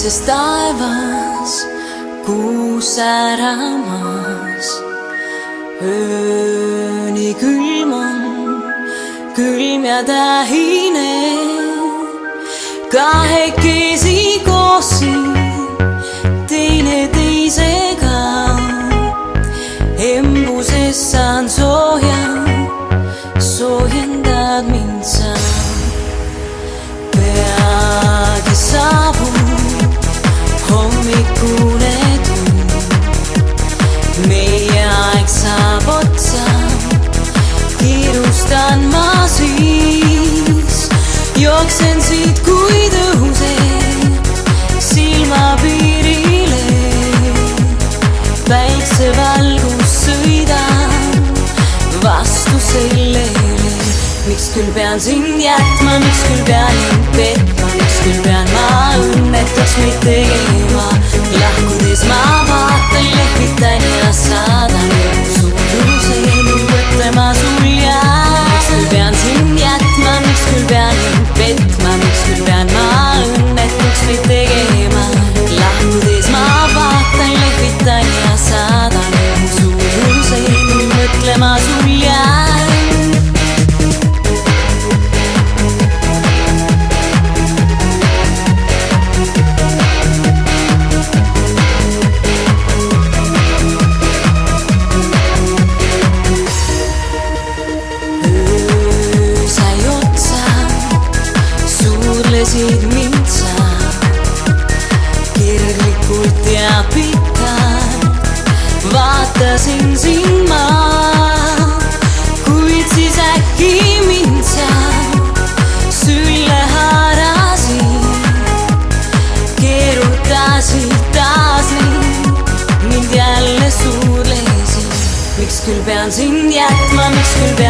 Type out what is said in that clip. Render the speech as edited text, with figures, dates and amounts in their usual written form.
sinises taevas kuu säramas. Öö nii külm on, külm ja tähine, kahekesi koos siin teineteisega. Embuses saan sooja, soojendad mind sa. Peagi saabub hommikune tund, meie aeg saab otsa, kiirustan ma siis, jooksen siit kui tõuseb silmapiirile. Päiksevalgus sõidan vastu sellele. Miks küll pean sind jätma, miks küll pean end petma, miks küll pean ma õnnetuks meid tegema. Lahkudes ma vaatan, lehvitan ja saadan suuruseni mõtlema sul jääb. Miks küll pean sind jätma, miks küll pean end petma, miks küll pean ma õnnetuks meid tegema. Lahkudes ma vaatan, lehvitan ja saadan suuruseni mõtlema sul jääb. Mind sa kirglikult ja pikalt vaatasin sind ma, kuid siis äkki mind sa sülle haarasid, keerutasid taas mind jälle suudlesid. Miks küll pean sind jätma, miks küll pean